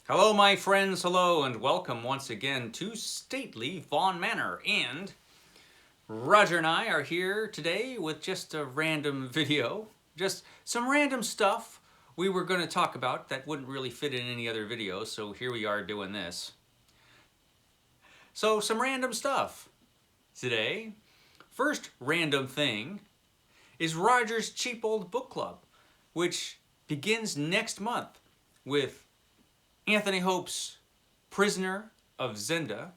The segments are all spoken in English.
Hello, my friends, hello, and welcome once again to stately Vaughan Manor. And Roger and I are here today with just a random video, just some random stuff we were going to talk about that wouldn't really fit in any other video, so here we are doing this. So, some random stuff today. First random thing is Roger's Cheap Old Book Club, which begins next month with Anthony Hope's Prisoner of Zenda,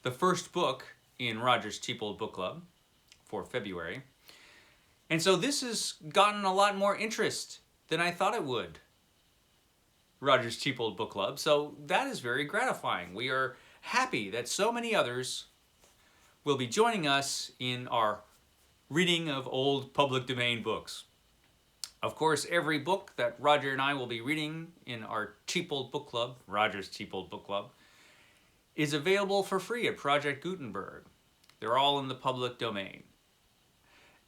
the first book in Roger's Cheap Old Book Club for February. And so this has gotten a lot more interest than I thought it would, Roger's Cheap Old Book Club. So that is very gratifying. We are happy that so many others will be joining us in our reading of old public domain books. Of course, every book that Roger and I will be reading in our Cheap Old Book Club, Roger's Cheap Old Book Club, is available for free at Project Gutenberg. They're all in the public domain.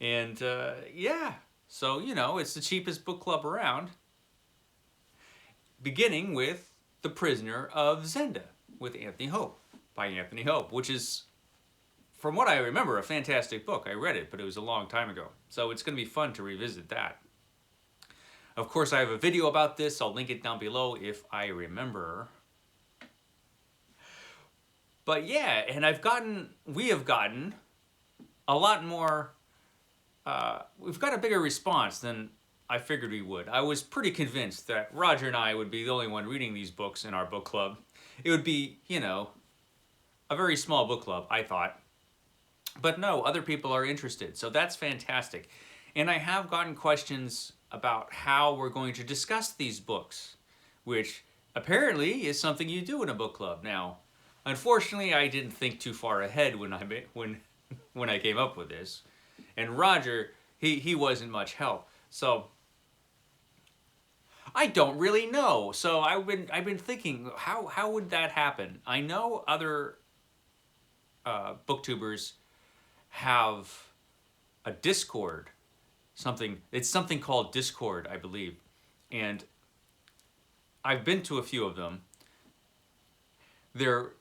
And yeah, so it's the cheapest book club around. Beginning with The Prisoner of Zenda with Anthony Hope, by Anthony Hope, which is, from what I remember, a fantastic book. I read it, but it was a long time ago. So it's going to be fun to revisit that. Of course, I have a video about this. I'll link it down below if I remember. But yeah, and we have gotten a lot more, we've got a bigger response than I figured we would. I was pretty convinced that Roger and I would be the only one reading these books in our book club. It would be, a very small book club, I thought. But no, other people are interested, so that's fantastic. And I have gotten questions about how we're going to discuss these books, which apparently is something you do in a book club. Now, unfortunately, I didn't think too far ahead when I came up with this, and Roger, he wasn't much help. So I don't really know. So I've been thinking, how would that happen? I know other booktubers have a Discord. It's something called Discord, I believe. And I've been to a few of them. They're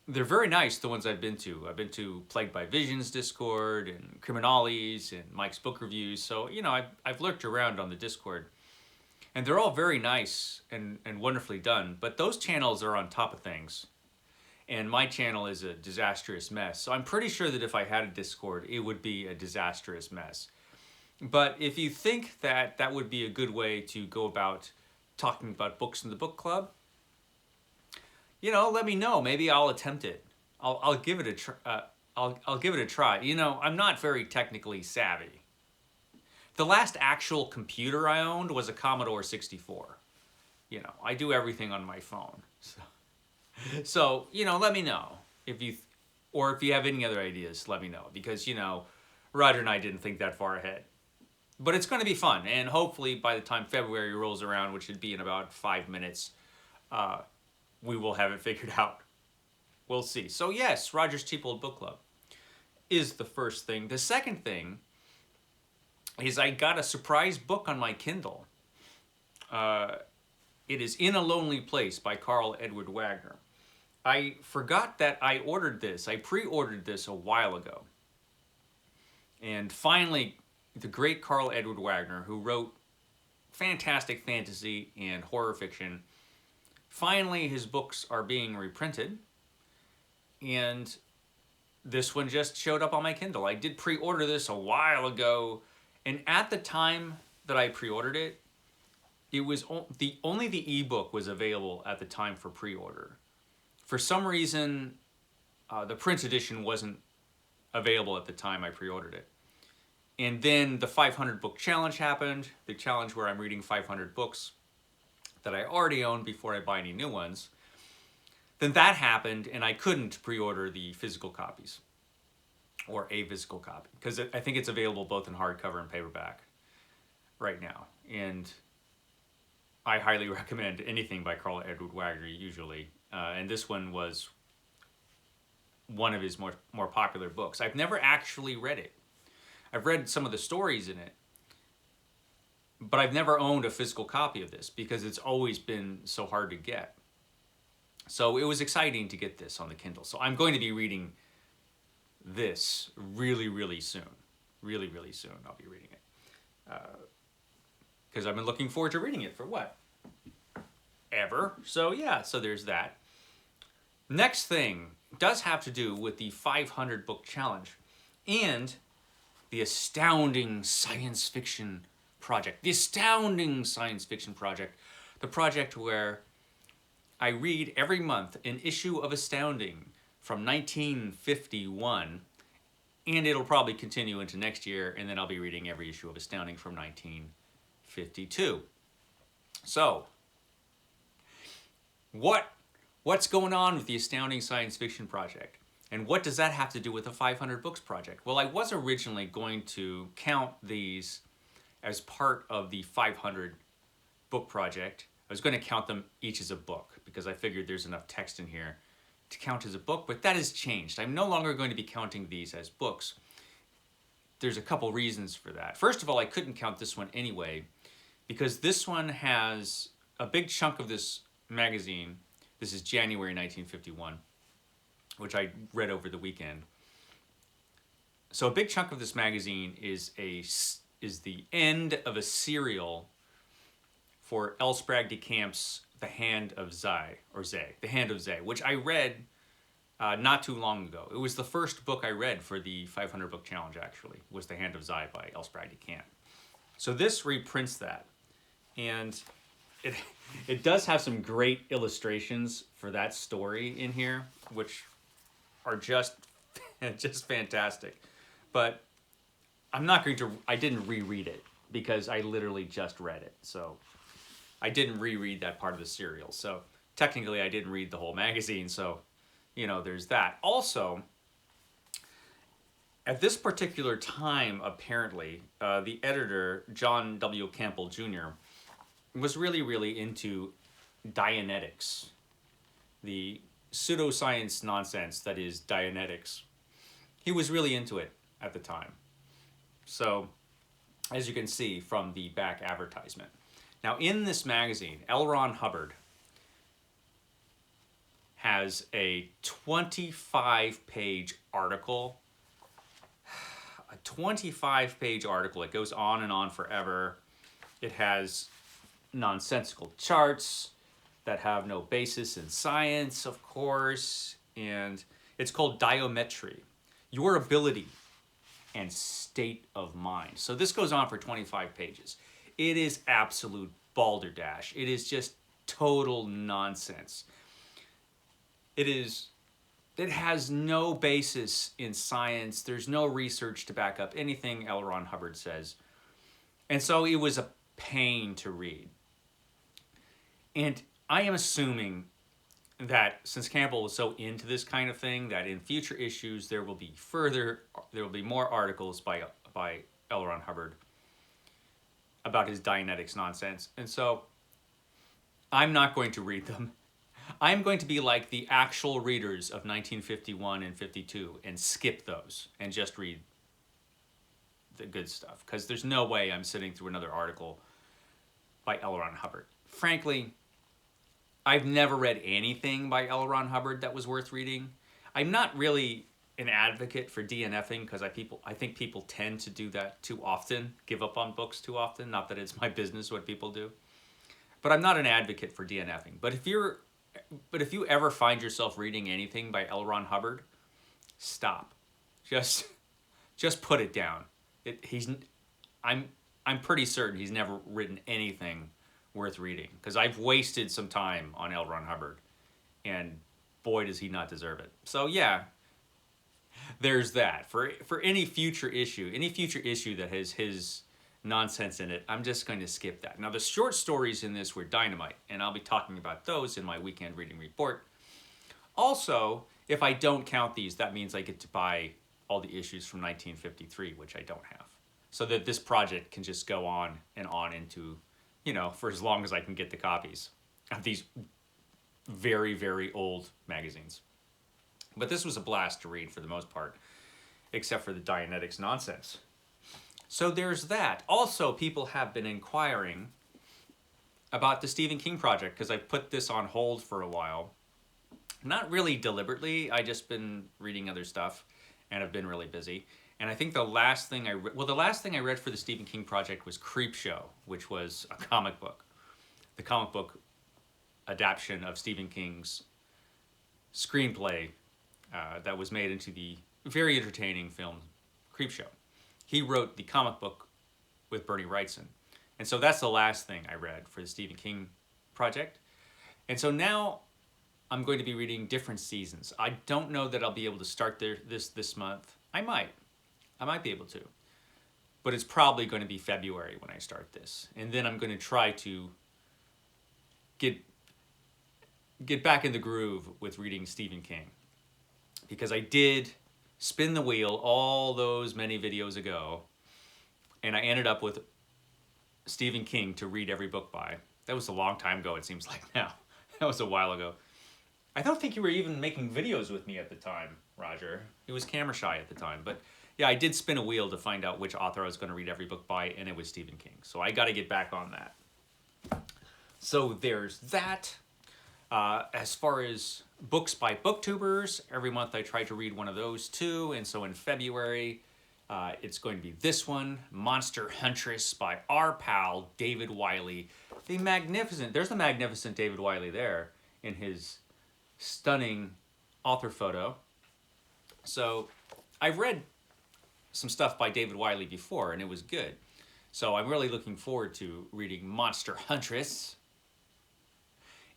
very nice, the ones I've been to. I've been to Plagued by Visions Discord and Criminales and Mike's Book Reviews. So, I've lurked around on the Discord. And they're all very nice and wonderfully done. But those channels are on top of things. And my channel is a disastrous mess. So I'm pretty sure that if I had a Discord, it would be a disastrous mess. But if you think that that would be a good way to go about talking about books in the book club, let me know. Maybe I'll attempt it. I'll give it a try. I'll give it a try. I'm not very technically savvy. The last actual computer I owned was a Commodore 64. I do everything on my phone. So let me know if you have any other ideas. Let me know, because Roger and I didn't think that far ahead. But it's going to be fun, and hopefully by the time February rolls around, which should be in about 5 minutes, we will have it figured out. We'll see. So yes, Roger's Cheap Old Book Club is the first thing. The second thing is I got a surprise book on my Kindle. It is In a Lonely Place by Carl Edward Wagner. I forgot that I ordered this. I pre-ordered this a while ago. And finally, the great Carl Edward Wagner, who wrote fantastic fantasy and horror fiction, finally his books are being reprinted, and this one just showed up on my Kindle. I did pre-order this a while ago, and at the time that I pre-ordered it, it was only the ebook was available at the time for pre-order. For some reason, the print edition wasn't available at the time I pre-ordered it. And then the 500 book challenge happened, the challenge where I'm reading 500 books that I already own before I buy any new ones. Then that happened, and I couldn't pre-order the physical copies, or a physical copy, because I think it's available both in hardcover and paperback right now. And I highly recommend anything by Carl Edward Wagner usually, and this one was one of his more popular books. I've never actually read it. I've read some of the stories in it, but I've never owned a physical copy of this because it's always been so hard to get. So it was exciting to get this on the Kindle. So I'm going to be reading this really, really soon. Really, really soon I'll be reading it. Because I've been looking forward to reading it for what? Ever. So yeah, so there's that. Next thing does have to do with the 500 book challenge and the Astounding Science Fiction Project. The Astounding Science Fiction Project. The project where I read every month an issue of Astounding from 1951, and it'll probably continue into next year, and then I'll be reading every issue of Astounding from 1952. So, what's going on with the Astounding Science Fiction Project? And what does that have to do with the 500 Books Project? Well, I was originally going to count these as part of the 500 Book Project. I was going to count them each as a book because I figured there's enough text in here to count as a book, but that has changed. I'm no longer going to be counting these as books. There's a couple reasons for that. First of all, I couldn't count this one anyway because this one has a big chunk of this magazine. This is January 1951, which I read over the weekend. So a big chunk of this magazine is the end of a serial for L. Sprague de Camp's The Hand of Zay, The Hand of Zay, which I read not too long ago. It was the first book I read for the 500 book challenge, actually, was The Hand of Zay by L. Sprague de Camp. So this reprints that, and it does have some great illustrations for that story in here, which are just fantastic. But I didn't reread it because I literally just read it. So I didn't reread that part of the serial. So technically I didn't read the whole magazine. So, there's that. Also, at this particular time, apparently, the editor, John W. Campbell Jr., was really, really into Dianetics, the pseudoscience nonsense that is Dianetics. He was really into it at the time. So, as you can see from the back advertisement. Now, in this magazine, L. Ron Hubbard has a 25-page article. A 25-page article. It goes on and on forever. It has nonsensical charts that have no basis in science, of course. And it's called Diometry. Your ability and state of mind. So this goes on for 25 pages. It is absolute balderdash. It is just total nonsense. It has no basis in science. There's no research to back up anything L. Ron Hubbard says. And so it was a pain to read. And I am assuming that since Campbell was so into this kind of thing, that in future issues there will be more articles by L. Ron Hubbard about his Dianetics nonsense. And so I'm not going to read them. I'm going to be like the actual readers of 1951 and 52 and skip those and just read the good stuff. Because there's no way I'm sitting through another article by L. Ron Hubbard. Frankly, I've never read anything by L. Ron Hubbard that was worth reading. I'm not really an advocate for DNFing because I think people tend to do that too often, give up on books too often. Not that it's my business what people do. But I'm not an advocate for DNFing. But if you ever find yourself reading anything by L. Ron Hubbard, stop. Just put it down. I'm pretty certain he's never written anything worth reading because I've wasted some time on L. Ron Hubbard, and boy does he not deserve it. So yeah, there's that. For any future issue that has his nonsense in it, I'm just going to skip that. Now the short stories in this were dynamite, and I'll be talking about those in my weekend reading report. Also, if I don't count these, that means I get to buy all the issues from 1953, which I don't have. So that this project can just go on and on into, for as long as I can get the copies of these very, very old magazines. But this was a blast to read for the most part, except for the Dianetics nonsense. So there's that. Also, people have been inquiring about the Stephen King project because I put this on hold for a while. Not really deliberately. I just been reading other stuff and have been really busy. And I think the last thing the last thing I read for the Stephen King project was Creepshow, which was a comic book. The comic book adaptation of Stephen King's screenplay that was made into the very entertaining film Creepshow. He wrote the comic book with Bernie Wrightson. And so that's the last thing I read for the Stephen King project. And so now I'm going to be reading different seasons. I don't know that I'll be able to start this month. I might be able to. But it's probably going to be February when I start this. And then I'm going to try to get back in the groove with reading Stephen King. Because I did spin the wheel all those many videos ago, and I ended up with Stephen King to read every book by. That was a long time ago, it seems like now. That was a while ago. I don't think you were even making videos with me at the time, Roger. He was camera shy at the time. But yeah, I did spin a wheel to find out which author I was going to read every book by, and it was Stephen King. So I got to get back on that. So there's that. As far as books by booktubers, every month I try to read one of those too. And so in February, it's going to be this one, Monster Huntress by our pal, David Wiley. There's the magnificent David Wiley there in his stunning author photo. So I've read some stuff by David Wiley before and it was good. So I'm really looking forward to reading Monster Huntress.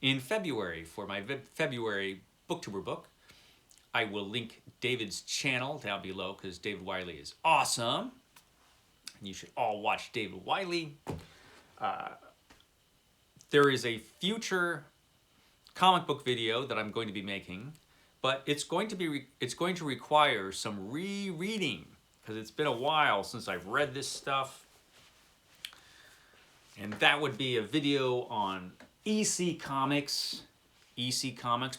In February, for my February Booktuber book, I will link David's channel down below because David Wiley is awesome. And you should all watch David Wiley. There is a future comic book video that I'm going to be making, but it's going to require some rereading because it's been a while since I've read this stuff. And that would be a video on EC Comics,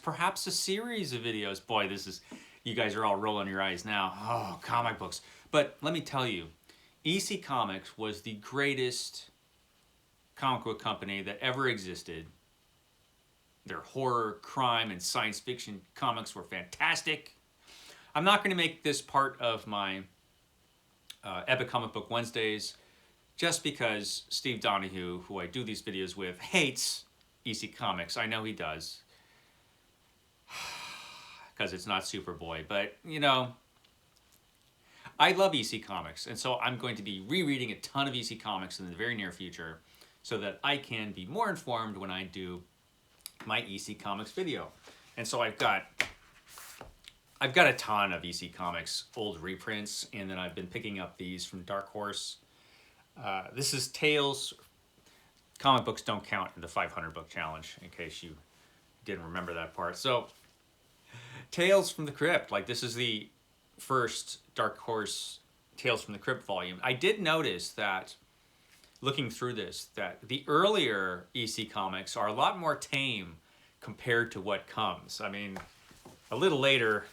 perhaps a series of videos. Boy, you guys are all rolling your eyes now. Oh, comic books. But let me tell you, EC Comics was the greatest comic book company that ever existed. Their horror, crime, and science fiction comics were fantastic. I'm not going to make this part of my Epic Comic Book Wednesdays just because Steve Donahue, who I do these videos with, hates EC Comics. I know he does. Because it's not Superboy. But, I love EC Comics. And so I'm going to be rereading a ton of EC Comics in the very near future so that I can be more informed when I do my EC Comics video. And so I've got a ton of EC Comics old reprints, and then I've been picking up these from Dark Horse. This is Tales. Comic books don't count in the 500 book challenge, in case you didn't remember that part. So, Tales from the Crypt. This is the first Dark Horse Tales from the Crypt volume. I did notice that, looking through this, that the earlier EC comics are a lot more tame compared to what comes. I mean, a little later,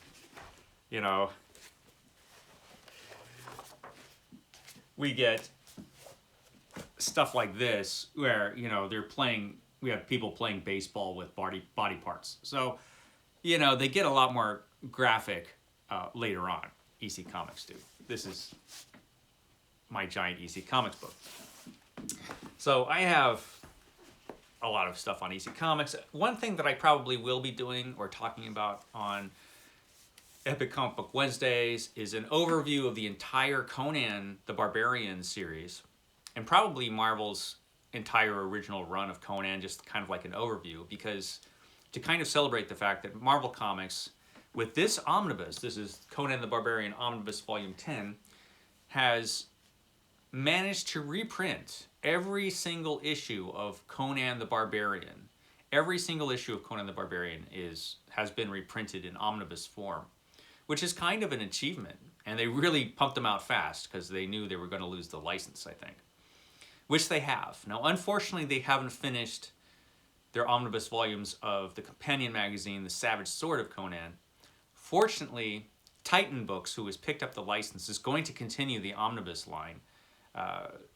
we get stuff like this where we have people playing baseball with body parts. So they get a lot more graphic later on. EC Comics do. This is my giant EC Comics book. So I have a lot of stuff on EC Comics. One thing that I probably will be doing or talking about on Epic Comic Book Wednesdays is an overview of the entire Conan the Barbarian series, and probably Marvel's entire original run of Conan, just kind of like an overview, because to kind of celebrate the fact that Marvel Comics, with this omnibus, this is Conan the Barbarian Omnibus Volume 10, has managed to reprint every single issue of Conan the Barbarian. Every single issue of Conan the Barbarian has been reprinted in omnibus form, which is kind of an achievement. And they really pumped them out fast because they knew they were going to lose the license, I think. Which they have. Now, unfortunately, they haven't finished their omnibus volumes of the companion magazine, The Savage Sword of Conan. Fortunately, Titan Books, who has picked up the license, is going to continue the omnibus line.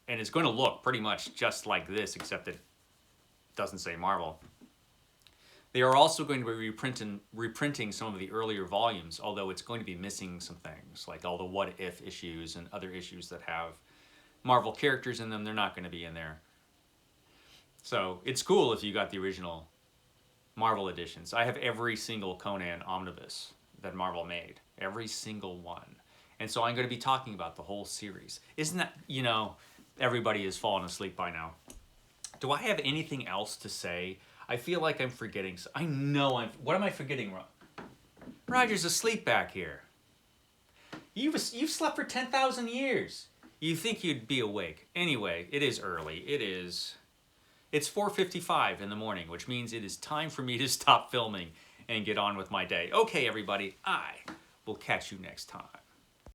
and it's going to look pretty much just like this, except it doesn't say Marvel. They are also going to be reprinting some of the earlier volumes, although it's going to be missing some things, like all the What If issues and other issues that have Marvel characters in them. They're not going to be in there. So it's cool if you got the original Marvel editions. I have every single Conan omnibus that Marvel made. Every single one. And so I'm going to be talking about the whole series. Isn't that, you know, everybody has fallen asleep by now. Do I have anything else to say? I feel like I'm forgetting. I know what am I forgetting, Roger's asleep back here. You've slept for 10,000 years. You think you'd be awake. Anyway, it is early. It's 4:55 in the morning, which means it is time for me to stop filming and get on with my day. Okay, everybody, I will catch you next time.